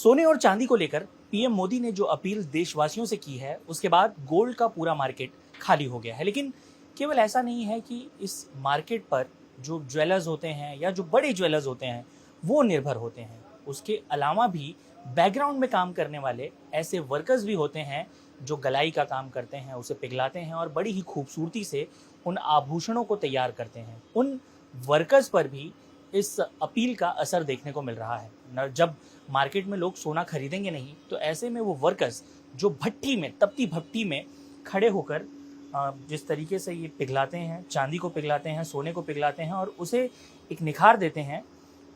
सोने और चांदी को लेकर पीएम मोदी ने जो अपील देशवासियों से की है, उसके बाद गोल्ड का पूरा मार्केट खाली हो गया है। लेकिन केवल ऐसा नहीं है कि इस मार्केट पर जो ज्वेलर्स होते हैं या जो बड़े ज्वेलर्स होते हैं वो निर्भर होते हैं, उसके अलावा भी बैकग्राउंड में काम करने वाले ऐसे वर्कर्स भी होते हैं जो गलाई का काम करते हैं, उसे पिघलाते हैं और बड़ी ही खूबसूरती से उन आभूषणों को तैयार करते हैं। उन वर्कर्स पर भी इस अपील का असर देखने को मिल रहा है। जब मार्केट में लोग सोना खरीदेंगे नहीं, तो ऐसे में वो वर्कर्स जो भट्टी में, तपती भट्टी में खड़े होकर जिस तरीके से ये पिघलाते हैं, चांदी को पिघलाते हैं, सोने को पिघलाते हैं और उसे एक निखार देते हैं,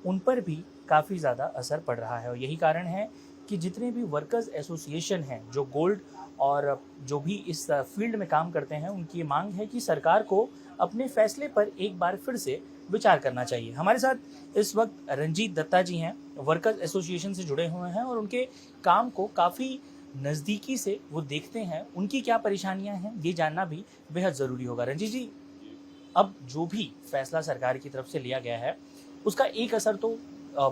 उन पर भी काफ़ी ज़्यादा असर पड़ रहा है। और यही कारण है कि जितने भी वर्कर्स एसोसिएशन हैं जो गोल्ड और जो भी इस फील्ड में काम करते हैं, उनकी मांग है कि सरकार को अपने फैसले पर एक बार फिर से विचार करना चाहिए। हमारे साथ इस वक्त रंजीत दत्ता जी हैं, वर्कर्स एसोसिएशन से जुड़े हुए हैं और उनके काम को काफ़ी नज़दीकी से वो देखते हैं। उनकी क्या परेशानियां हैं ये जानना भी बेहद ज़रूरी होगा। रंजीत जी, अब जो भी फैसला सरकार की तरफ से लिया गया है, उसका एक असर तो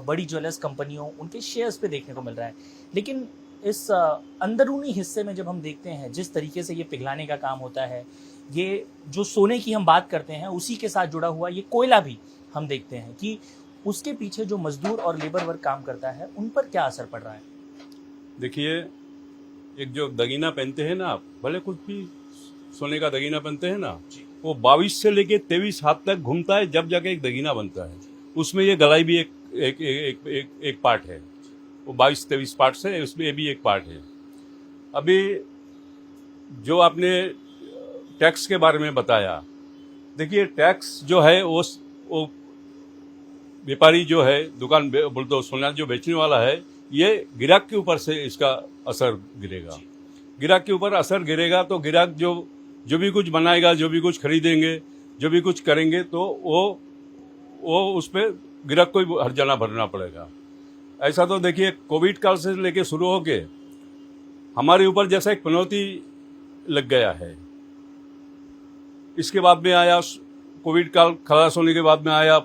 बड़ी ज्वेलर्स कंपनियों, उनके शेयर्स पे देखने को मिल रहा है, लेकिन इस अंदरूनी हिस्से में जब हम देखते हैं जिस तरीके से ये पिघलाने का काम होता है, ये जो सोने की हम बात करते हैं उसी के साथ जुड़ा हुआ ये कोयला भी हम देखते हैं कि उसके पीछे जो मजदूर और लेबर वर्क काम करता है, उन पर क्या असर पड़ रहा है। देखिए, एक जो दगीना पहनते हैं ना आप, भले कुछ भी सोने का दगीना पहनते हैं ना, वो 22 से लेके 23 हाथ तक घूमता है, जब जाके एक दगीना बनता है। उसमें ये गलाई भी एक पार्ट है। वो 22-23 पार्ट से उसमें ये भी एक पार्ट है। अभी जो आपने टैक्स के बारे में बताया, देखिए टैक्स जो है वो व्यापारी जो है, दुकान बोलते हो सोना जो बेचने वाला है, ये ग्राहक के ऊपर से इसका असर गिरेगा। ग्राहक के ऊपर असर गिरेगा तो ग्राहक जो भी कुछ बनाएगा, जो भी कुछ खरीदेंगे, जो भी कुछ करेंगे, तो वो उस पर ग्राहक को ही हर्जाना भरना पड़ेगा। ऐसा तो देखिए कोविड काल से लेके शुरू होके हमारे ऊपर जैसा एक पनौती लग गया है। इसके बाद में आया कोविड काल, खलास होने के बाद में आया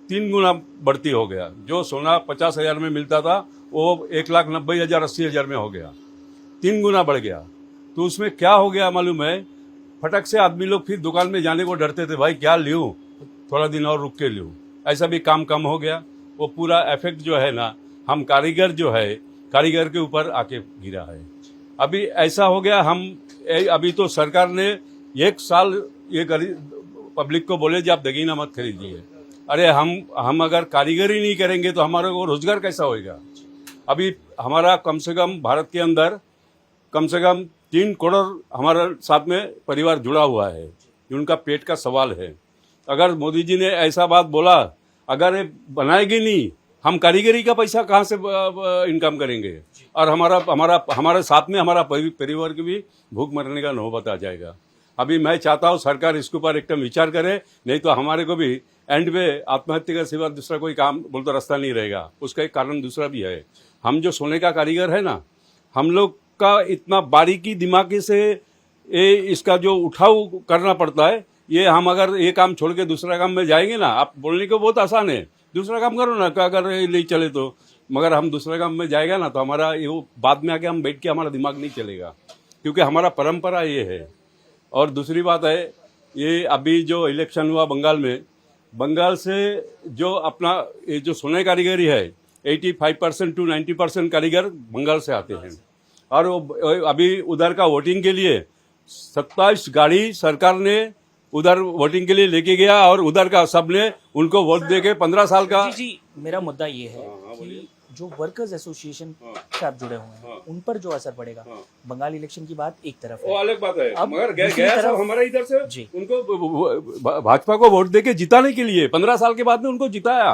3 गुना बढ़ती हो गया। जो सोना 50,000 में मिलता था वो 1,90,000 80,000 में हो गया, 3 गुना बढ़ गया। तो उसमें क्या हो गया मालूम है, फटक से आदमी लोग फिर दुकान में जाने को डरते थे, भाई क्या लूँ, थोड़ा दिन और रुक के लूँ। ऐसा भी काम कम हो गया। वो पूरा इफेक्ट जो है ना, हम कारीगर जो है, कारीगर के ऊपर आके गिरा है। अभी ऐसा हो गया, अभी तो सरकार ने 1 साल ये पब्लिक को बोले जी आप दगीना मत खरीदिए। अरे हम अगर कारीगरी नहीं करेंगे तो हमारे को रोजगार कैसा होएगा। अभी हमारा कम से कम भारत के अंदर कम से कम 3 करोड़ हमारे साथ में परिवार जुड़ा हुआ है, उनका पेट का सवाल है। अगर मोदी जी ने ऐसा बात बोला, अगर ये बनाएगी नहीं, हम कारीगरी का पैसा कहाँ से इनकम करेंगे, और हमारे साथ में हमारा परिवार की भी भूख मरने का नौबत आ जाएगा। अभी मैं चाहता हूँ सरकार इसके ऊपर एकदम विचार करे, नहीं तो हमारे को भी एंड में आत्महत्या के सिवा दूसरा कोई काम बोलते रास्ता नहीं रहेगा। उसका एक कारण दूसरा भी है, हम जो सोने का कारीगर है ना, हम लोग का इतना बारीकी दिमागी से इसका जो उठाव करना पड़ता है, ये हम अगर ये काम छोड़ के दूसरा काम में जाएंगे ना, आप बोलने को बहुत आसान है, दूसरा काम करो ना, अगर नहीं चले तो, मगर हम दूसरा काम में जाएगा ना तो हमारा ये बाद में आके हम बैठ के हमारा दिमाग नहीं चलेगा, क्योंकि हमारा परंपरा ये है। और दूसरी बात है, ये अभी जो इलेक्शन हुआ बंगाल से जो अपना ये जो सोने कारीगरी है, 85% to 90% कारीगर बंगाल से आते हैं। और वो अभी उधर का वोटिंग के लिए 27 गाड़ी सरकार ने उधर वोटिंग के लिए लेके गया, और उधर का सबने उनको वोट दे के 15 साल का। जी, मेरा मुद्दा ये है कि जो वर्कर्स एसोसिएशन से आप जुड़े हुए हैं, उन पर जो असर पड़ेगा, बंगाल इलेक्शन की बात एक तरफ है, वो अलग बात है, अब मगर गया सब हमारा इधर से जी, उनको भाजपा को वोट देके जिताने के लिए 15 साल के बाद में उनको जिताया।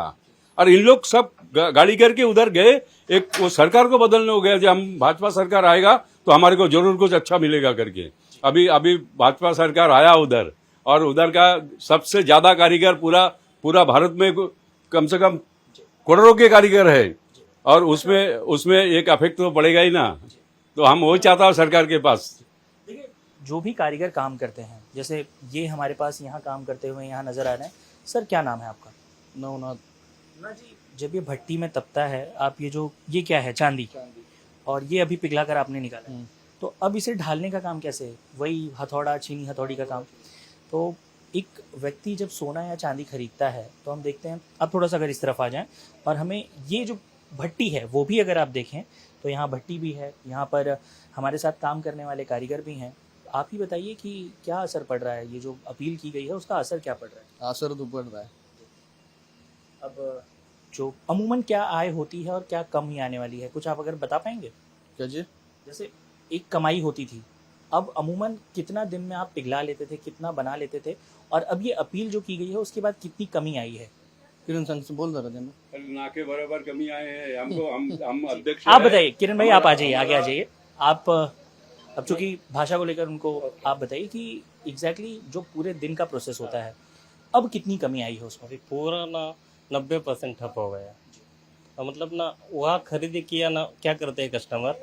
और इन लोग सब गाड़ी करके उधर गए, एक वो सरकार को बदलने हो गया, जब हम भाजपा सरकार आएगा तो हमारे को जरूर कुछ अच्छा मिलेगा करके। अभी भाजपा सरकार आया उधर, और उधर का सबसे ज्यादा कारीगर पूरा भारत में कम से कम करोड़ों के कारीगर है, और उसमें एक अफेक्ट तो पड़ेगा ही ना। तो हम वही चाहता हूँ सरकार के पास। देखिए, जो भी कारीगर काम करते हैं, जैसे ये हमारे पास यहाँ काम करते हुए यहाँ नजर आ रहे हैं, सर क्या नाम है आपका? नवनाथ। ना जी, जब ये भट्टी में तपता है, आप ये क्या है, चांदी, और ये अभी पिघला कर आपने निकाला, तो अब इसे ढालने का काम कैसे है? वही हथौड़ा, छीनी हथौड़ी का काम। तो एक व्यक्ति जब सोना या चांदी खरीदता है तो हम देखते हैं, अब थोड़ा सा अगर इस तरफ आ जाएं, और हमें ये जो भट्टी है वो भी अगर आप देखें तो यहाँ भट्टी भी है, यहाँ पर हमारे साथ काम करने वाले कारीगर भी हैं। आप ही बताइए कि क्या असर पड़ रहा है, ये जो अपील की गई है उसका असर क्या पड़ रहा है? असर तो पड़ रहा है। अब जो अमूमन क्या आय होती है और क्या कमी आने वाली है, कुछ आप अगर बता पाएंगे? क्या जी? जैसे एक कमाई होती थी, अब अमूमन कितना दिन में आप पिघला लेते थे, कितना बना लेते थे, और अब ये अपील जो की गई है उसके बाद कितनी कमी आई है? किरण संघ से बोल रहे थे ना, ना के बराबर कमी आए हैं हमको। हम अध्यक्ष आप बताइए किरण भाई, आप आ जाइए, आगे आ जाइए आप। अब चूंकि भाषा को लेकर उनको आप बताइए कि एग्जैक्टली जो पूरे दिन का प्रोसेस होता है अब कितनी कमी आई है उसमें? अभी पूरा ना 90% ठप हो गया। तो मतलब ना वहाँ खरीदी किया ना, क्या करते हैं कस्टमर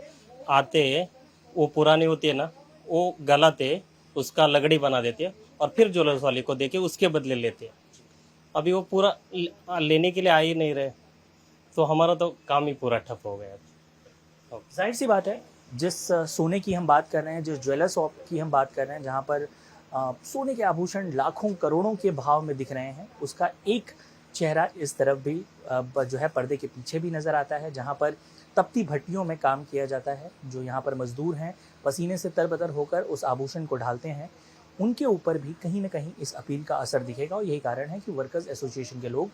आते हैं, वो पुरानी होती है ना, वो गलाते, उसका लगड़ी बना देते हैं और फिर ज्वेलर्स वाले को देके उसके बदले लेते हैं। अभी वो पूरा लेने के लिए आ ही नहीं रहे, तो हमारा तो काम ही पूरा ठप हो गया। जाहिर सी बात है, जिस सोने की हम बात कर रहे हैं, जिस ज्वेलर शॉप की हम बात कर रहे हैं, जहाँ पर सोने के आभूषण लाखों करोड़ों के भाव में दिख रहे हैं, उसका एक चेहरा इस तरफ भी जो है पर्दे के पीछे भी नज़र आता है, जहाँ पर तपती भट्टियों में काम किया जाता है। जो यहाँ पर मजदूर हैं, पसीने से तरबतर होकर उस आभूषण को ढालते हैं, उनके ऊपर भी कहीं ना कहीं इस अपील का असर दिखेगा। और यही कारण है कि वर्कर्स एसोसिएशन के लोग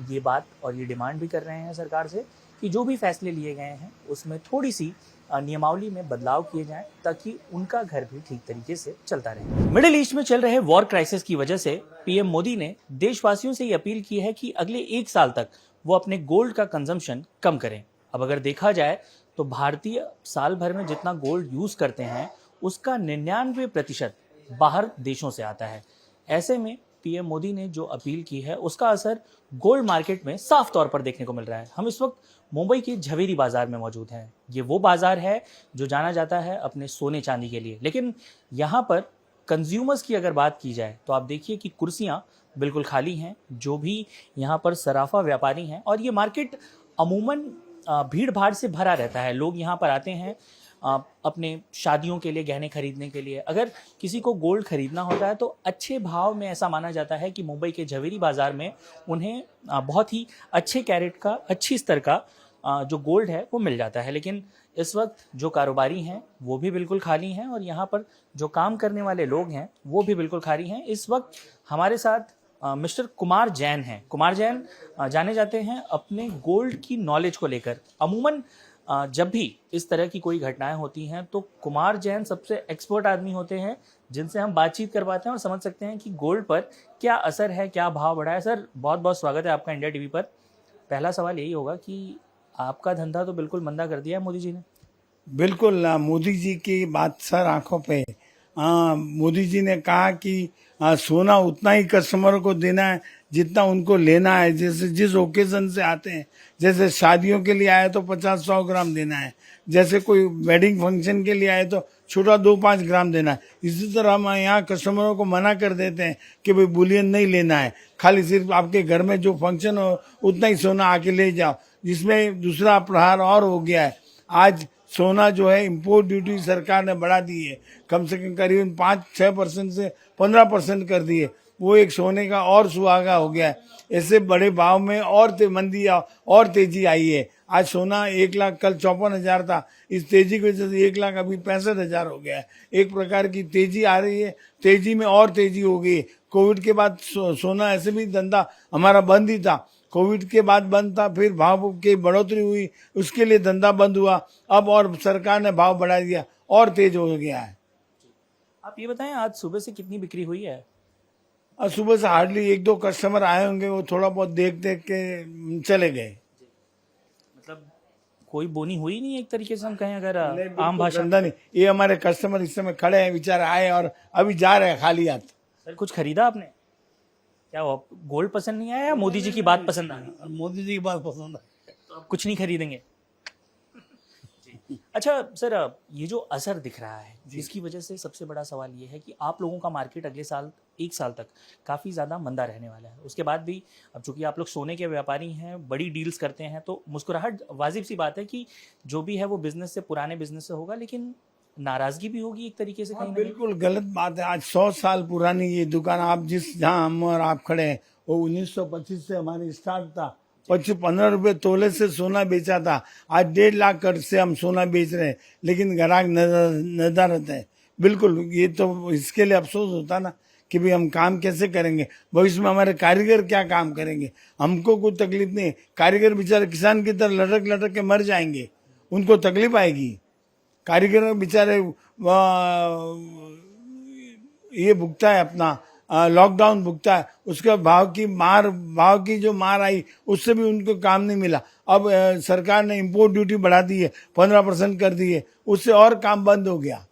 ये बात और ये डिमांड भी कर रहे हैं सरकार से कि जो भी फैसले लिए गए हैं उसमें थोड़ी सी नियमावली में बदलाव किए जाएं, ताकि उनका घर भी ठीक तरीके से चलता रहे। मिडिल ईस्ट में चल रहे वॉर क्राइसिस की वजह से पीएम मोदी ने देशवासियों से ये अपील की है कि अगले 1 साल तक वो अपने गोल्ड का कंजम्पशन कम करें। अब अगर देखा जाए तो भारतीय साल भर में जितना गोल्ड यूज करते हैं उसका 99% बाहर देशों से आता है। ऐसे में पीएम मोदी ने जो अपील की है उसका असर गोल्ड मार्केट में साफ तौर पर देखने को मिल रहा है। हम इस वक्त मुंबई के झवेरी बाजार में मौजूद हैं। ये वो बाजार है जो जाना जाता है अपने सोने चांदी के लिए, लेकिन यहाँ पर कंज्यूमर्स की अगर बात की जाए तो आप देखिए कि कुर्सियाँ बिल्कुल खाली हैं। जो भी यहाँ पर सराफा व्यापारी हैं, और ये मार्केट अमूमन भीड़ भाड़ से भरा रहता है। लोग यहाँ पर आते हैं अपने शादियों के लिए गहने खरीदने के लिए। अगर किसी को गोल्ड खरीदना होता है तो अच्छे भाव में, ऐसा माना जाता है कि मुंबई के झवेरी बाजार में उन्हें बहुत ही अच्छे कैरेट का, अच्छी स्तर का जो गोल्ड है वो मिल जाता है। लेकिन इस वक्त जो कारोबारी हैं वो भी बिल्कुल खाली हैं, और यहाँ पर जो काम करने वाले लोग हैं वो भी बिल्कुल खाली हैं। इस वक्त हमारे साथ मिस्टर कुमार जैन हैं। कुमार जैन जाने जाते हैं अपने गोल्ड की नॉलेज को लेकर। अमूमन जब भी इस तरह की कोई घटनाएं होती हैं तो कुमार जैन सबसे एक्सपर्ट आदमी होते हैं जिनसे हम बातचीत करवाते हैं और समझ सकते हैं कि गोल्ड पर क्या असर है, क्या भाव बढ़ा है। सर, बहुत बहुत स्वागत है आपका इंडिया टीवी पर। पहला सवाल यही होगा कि आपका धंधा तो बिल्कुल मंदा कर दिया है मोदी जी ने। बिल्कुल, मोदी जी की बात सर आंखों पे। मोदी जी ने कहा कि सोना उतना ही कस्टमरों को देना है जितना उनको लेना है। जैसे जिस ओकेजन से आते हैं, जैसे शादियों के लिए आए तो 50-100 ग्राम देना है, जैसे कोई वेडिंग फंक्शन के लिए आए तो छोटा 2-5 ग्राम देना है। इसी तरह हम यहाँ कस्टमरों को मना कर देते हैं कि भाई बुलियन नहीं लेना है, खाली सिर्फ आपके घर में जो फंक्शन हो उतना ही सोना आके ले जाओ। जिसमें दूसरा प्रहार और हो गया है। आज सोना जो है इम्पोर्ट ड्यूटी सरकार ने बढ़ा दी है, कम से कम करीबन 5-6% से 15% कर दी है। वो एक सोने का और सुहागा हो गया है। ऐसे बड़े भाव में और मंदी और तेजी आई है। आज सोना 1 लाख, कल 54,000 था। इस तेजी की वजह से 1 लाख अभी 65,000 हो गया है। एक प्रकार की तेजी आ रही है, तेजी में और तेजी हो गई। कोविड के बाद सोना ऐसे भी धंधा हमारा बंद ही था। कोविड के बाद बंद था, फिर भाव की बढ़ोतरी हुई, उसके लिए धंधा बंद हुआ। अब और सरकार ने भाव बढ़ा दिया और तेज हो गया है। आप ये बताएं, आज सुबह से कितनी बिक्री हुई है? और सुबह से हार्डली 1-2 कस्टमर आए होंगे, वो थोड़ा बहुत देख के चले गए। मतलब कोई बोनी हुई नहीं, एक तरीके से हम कहें अगर आम भाषा। धंधा नहीं। ये हमारे कस्टमर इस समय खड़े हैं, बेचारे आए और अभी जा रहे हैं खाली हाथ। सर, कुछ खरीदा आपने? क्या हुआ, गोल्ड पसंद नहीं आया या मोदी जी की बात पसंद आ गई? मोदी जी की बात पसंद है। तो आप कुछ नहीं खरीदेंगे? अच्छा सर, ये जो असर दिख रहा है इसकी वजह से सबसे बड़ा सवाल ये है कि आप लोगों का मार्केट अगले साल 1 साल तक काफ़ी ज़्यादा मंदा रहने वाला है। उसके बाद भी अब चूंकि आप लोग सोने के व्यापारी हैं, बड़ी डील्स करते हैं, तो मुस्कुराहट वाजिब सी बात है कि जो भी है वो बिजनेस से, पुराने बिजनेस से होगा, लेकिन नाराजगी भी होगी एक तरीके से हाँ, कहीं ना कहीं। बिल्कुल गलत बात है। आज 100 साल पुरानी ये दुकान, आप जिस जहाँ हम और आप खड़े हैं, वो 1925 से हमारी स्टार्ट था। 15 रुपए तोले से सोना बेचा था। आज 1.5 लाख कर से हम सोना बेच रहे हैं, लेकिन ग्राहक नदारत है। बिल्कुल, ये तो इसके लिए अफसोस होता ना कि भाई हम काम कैसे करेंगे, भविष्य में हमारे कारीगर क्या काम करेंगे। हमको कोई तकलीफ नहीं, कारीगर बेचारे किसान की तरह लटक लटक के मर जाएंगे, उनको तकलीफ आएगी। कारीगर बेचारे ये भुगता है अपना, लॉकडाउन भुगता है, उसका भाव की जो मार आई उससे भी उनको काम नहीं मिला। अब सरकार ने इंपोर्ट ड्यूटी बढ़ा दी है, 15% कर दी है, उससे और काम बंद हो गया।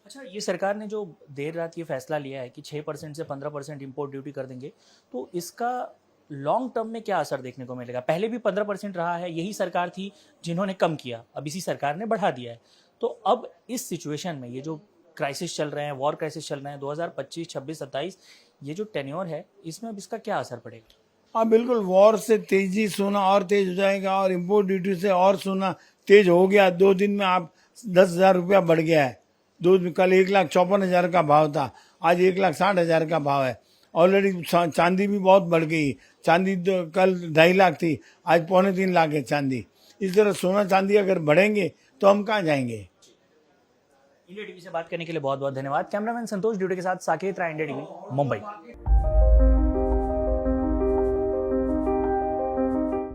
अच्छा, ये सरकार ने जो देर रात ये फैसला लिया है कि 6% से 15% इंपोर्ट ड्यूटी कर देंगे, तो इसका लॉन्ग टर्म में क्या असर देखने को मिलेगा? पहले भी 15% रहा है, यही सरकार थी जिन्होंने कम किया, अब इसी सरकार ने बढ़ा दिया है। तो अब इस सिचुएशन में ये जो क्राइसिस चल रहे हैं, वॉर क्राइसिस चल रहे हैं, 2025, 26, 27, ये जो टेन्योर है, इसमें अब इसका क्या असर पड़ेगा? हाँ बिल्कुल, वॉर से तेजी सोना और तेज हो जाएगा, और इम्पोर्ट ड्यूटी से और सोना तेज हो गया। 2 दिन में आप 10,000 रुपया बढ़ गया है। कल 1,54,000 का भाव था, आज 1,60,000 का भाव है। ऑलरेडी चांदी भी बहुत बढ़ गई। चांदी तो कल 2.5 लाख थी, आज 2.25 लाख है चांदी। इस तरह सोना चांदी अगर बढ़ेंगे तो हम कहाँ जाएंगे। इंडिया टीवी से बात करने के लिए बहुत बहुत धन्यवाद। कैमरामैन संतोष ड्यूटी के साथ साकेत राय, इंडिया टीवी, मुंबई।